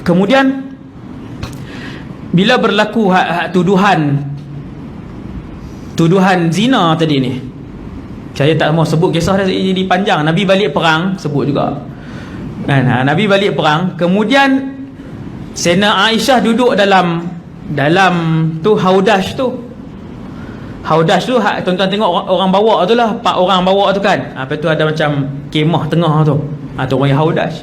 Kemudian bila berlaku tuduhan zina tadi ni, saya tak mau sebut kisah dia jadi panjang. Nabi balik perang, sebut juga kan, Nabi balik perang. Kemudian Sayyidina Aisyah duduk dalam tu haudash tu. Haudash tu tuan-tuan tengok orang bawa tu lah, 4 orang bawa tu kan. Lepas tu ada macam kemah tengah tu. Tu orang haudash.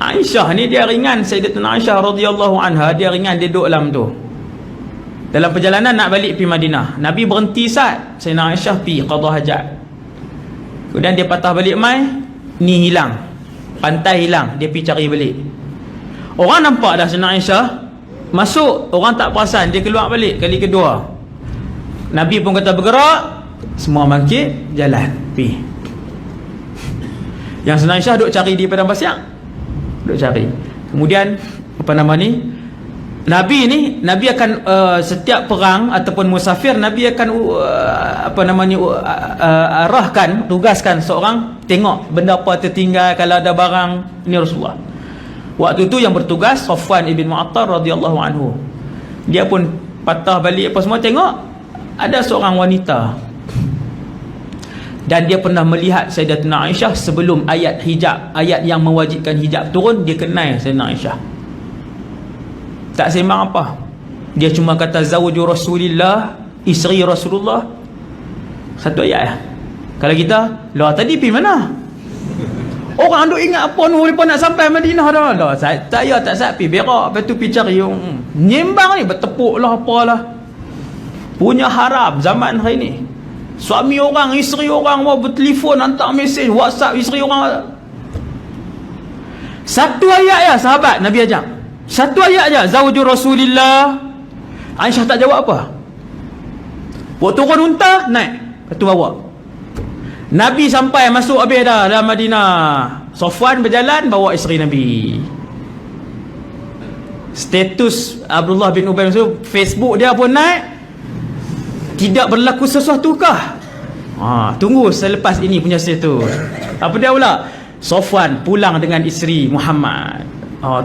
Aisyah ni dia ringan, Sayyidatina Aisyah radhiyallahu anha, dia ringan, dia duduk dalam tu. Dalam perjalanan nak balik pergi Madinah, Nabi berhenti saat Sayyidina Aisyah pergi qada hajat. Kemudian dia patah balik mai, ni hilang, pantai hilang, dia pergi cari balik. Orang nampak dah Sayyidina Aisyah masuk, orang tak perasan, dia keluar balik kali kedua. Nabi pun kata bergerak, semua bangkit, jalan, pergi. Yang Sayyidina Aisyah duk cari di padang pasir, duk cari. Kemudian Nabi akan setiap perang ataupun musafir, Nabi akan arahkan, tugaskan seorang tengok benda apa tertinggal, kalau ada barang. Ini Rasulullah. Waktu tu yang bertugas Safwan ibn Mu'attar radhiyallahu anhu. Dia pun patah balik apa semua, tengok ada seorang wanita, dan dia pernah melihat Sayyidatina Aisyah sebelum ayat hijab, ayat yang mewajibkan hijab turun. Dia kenal Sayyidatina Aisyah, tak sembang apa, dia cuma kata zawju Rasulillah, isteri Rasulullah. Satu ayat. Kalau kita lah tadi pergi mana? Orang duk ingat apa nu depa nak sampai Madinah dah. Lah saya tak sapi berak, lepas tu pergi cari nyembang ni, bertepuk lah apalah. Punya haram zaman hari ni. Suami orang, isteri orang mau bertelefon, hantar mesej, WhatsApp isteri orang. Satu ayat ya sahabat Nabi ajak. Satu ayat aja, zawju Rasulillah. Aisyah tak jawab apa. Buat turun unta, naik, lepas tu bawa. Nabi sampai masuk habis dah dalam Madinah. Safwan berjalan bawa isteri Nabi. Status Abdullah bin Ubay tu, Facebook dia pun naik. Tidak berlaku sesuatu kah? Tunggu selepas ini punya status. Apa dia pula? Safwan pulang dengan isteri Muhammad.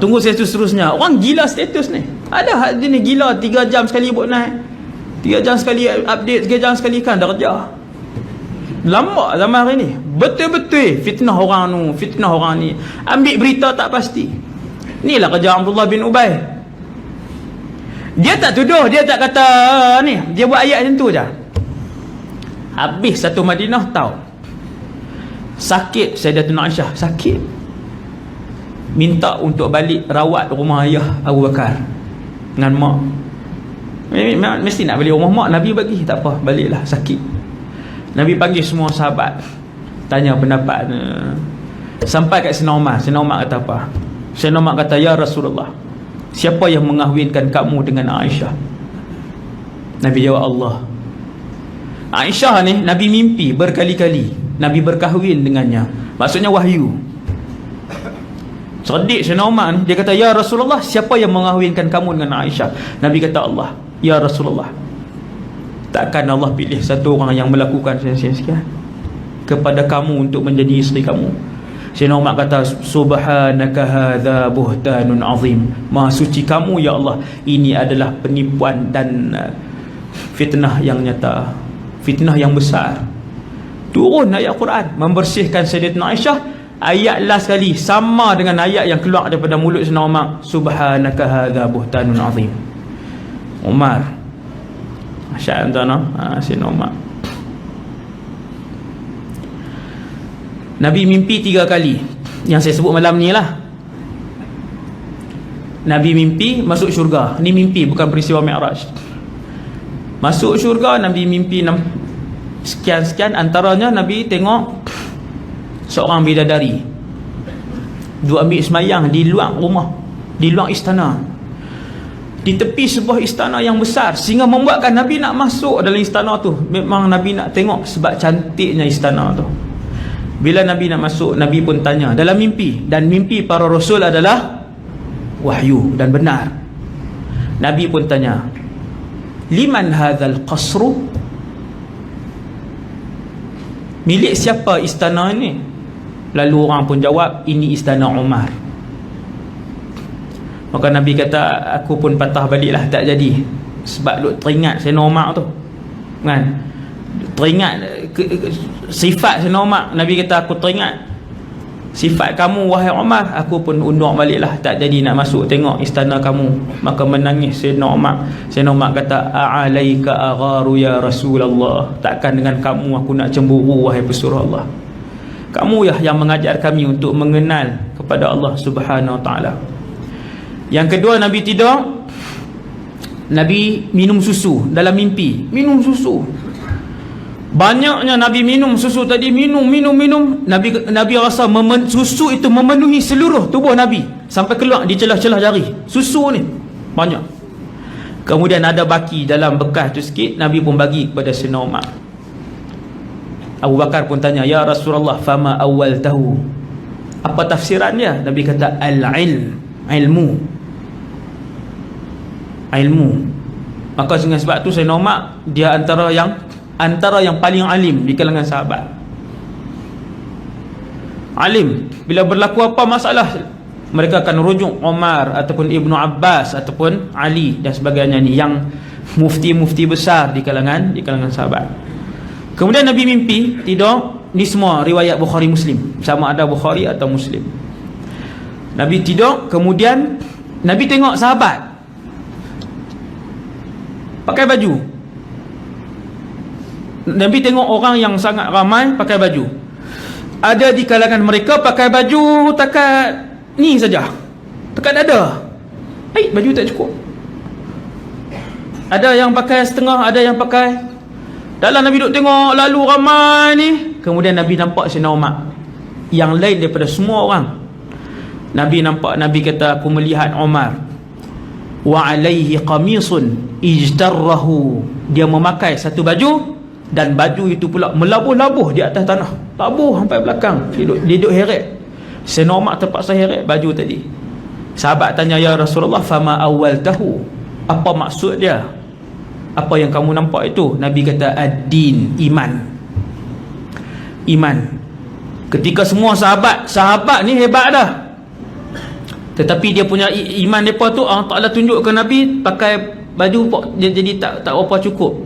Tunggu status seterusnya. Orang gila status ni. Ada jenis gila 3 jam sekali buat naik, 3 jam sekali update, 3 jam sekali kan dah kerja. Lama zaman hari ni. Betul-betul fitnah orang nu, fitnah orang ni. Ambil berita tak pasti. Inilah kerja Abdullah bin Ubay. Dia tak tuduh, dia tak kata ni, dia buat ayat macam tu je. Habis satu Madinah tahu. Sakit Sayyidatina Aisyah, sakit. Minta untuk balik rawat rumah ayah Abu Bakar dengan mak. Mesti nak balik rumah mak, Nabi bagi, tak apa, baliklah, sakit. Nabi panggil semua sahabat, tanya pendapat. Sampai kat Sayyidina Umar. Sayyidina Umar kata apa? Sayyidina Umar kata, ya Rasulullah, siapa yang mengahwinkan kamu dengan Aisyah? Nabi jawab, Allah. Aisyah ni Nabi mimpi berkali-kali Nabi berkahwin dengannya, maksudnya wahyu. Cerdik Sayyidina Umar ni, dia kata, ya Rasulullah, siapa yang mengahwinkan kamu dengan Aisyah? Nabi kata, Allah. Ya Rasulullah, takkan Allah pilih satu orang yang melakukan sekian kepada kamu untuk menjadi isteri kamu? Sayyidina Umar kata, subhanaka hadza buhtanun azim. Maha suci kamu ya Allah, ini adalah penipuan dan fitnah yang nyata, fitnah yang besar. Turun ayat Quran membersihkan Sayyidatina Aisyah. Ayat last sekali sama dengan ayat yang keluar daripada mulut Sayyidina Umar, subhanaka hadza buhtanun azim. Umar, masyaallah tuan, Sayyidina Umar. Nabi mimpi 3 kali yang saya sebut malam ni lah. Nabi mimpi masuk syurga. Ni mimpi, bukan peristiwa Mi'raj. Masuk syurga, Nabi mimpi sekian-sekian. Antaranya Nabi tengok seorang bidadari duk ambil semayang di luar rumah, di luar istana, di tepi sebuah istana yang besar, sehingga membuatkan Nabi nak masuk dalam istana tu. Memang Nabi nak tengok sebab cantiknya istana tu. Bila Nabi nak masuk, Nabi pun tanya dalam mimpi, dan mimpi para rasul adalah wahyu dan benar. Nabi pun tanya, liman hadzal qasru? Milik siapa istana ini? Lalu orang pun jawab, ini istana Umar. Maka Nabi kata, aku pun patah baliklah, tak jadi. Sebab duk teringat Sayyidina Umar tu kan, teringat sifat Sayyidina Umar. Nabi kata, aku teringat sifat kamu wahai Umar, aku pun undur baliklah, tak jadi nak masuk tengok istana kamu. Maka menangis Sayyidina Umar. Sayyidina Umar kata, a'alaika agharu ya Rasulullah, takkan dengan kamu aku nak cemburu wahai pesuruh Allah. Kamu yang mengajar kami untuk mengenal kepada Allah Subhanahu Wa Taala. Yang kedua, Nabi tidur, Nabi minum susu dalam mimpi. Minum susu, banyaknya Nabi minum susu tadi. Minum Nabi rasa susu itu memenuhi seluruh tubuh Nabi sampai keluar di celah-celah jari. Susu ni banyak. Kemudian ada baki dalam bekas tu sikit, Nabi pun bagi kepada Sayyidina Umar. Abu Bakar pun tanya, ya Rasulullah, fama awal tahu, apa tafsiran dia? Nabi kata, ilmu. Maka dengan sebab tu Sayyidina Umar dia antara yang paling alim di kalangan sahabat. Alim, bila berlaku apa masalah, mereka akan rujuk Umar ataupun Ibnu Abbas ataupun Ali dan sebagainya, ni yang mufti-mufti besar di kalangan sahabat. Kemudian Nabi mimpi tidur. Ni semua riwayat Bukhari Muslim, sama ada Bukhari atau Muslim. Nabi tidur, kemudian Nabi tengok sahabat pakai baju. Nabi tengok orang yang sangat ramai pakai baju. Ada di kalangan mereka pakai baju takat ni saja, takat dada. Baju tak cukup. Ada yang pakai setengah, ada yang pakai. Dalam Nabi duduk tengok lalu ramai ni, kemudian Nabi nampak Sayyidina Umar yang lain daripada semua orang. Nabi nampak, Nabi kata, aku melihat Umar wa alaihi qamisun ijtarrahu, dia memakai satu baju, dan baju itu pula melabuh-labuh di atas tanah, tabuh sampai belakang. Dia duduk heret. Sayyidina Umar terpaksa heret baju tadi. Sahabat tanya, ya Rasulullah, fama awal tahu, apa maksud dia, apa yang kamu nampak itu? Nabi kata, ad-din, iman. Ketika semua sahabat ni hebat dah, tetapi dia punya iman mereka tu Allah Ta'ala tunjuk ke Nabi pakai baju jadi tak apa cukup,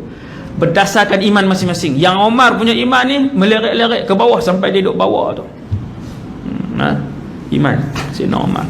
berdasarkan iman masing-masing. Yang Umar punya iman ni meleret-leret ke bawah sampai dia duduk bawah tu. Iman Sayyidina Umar.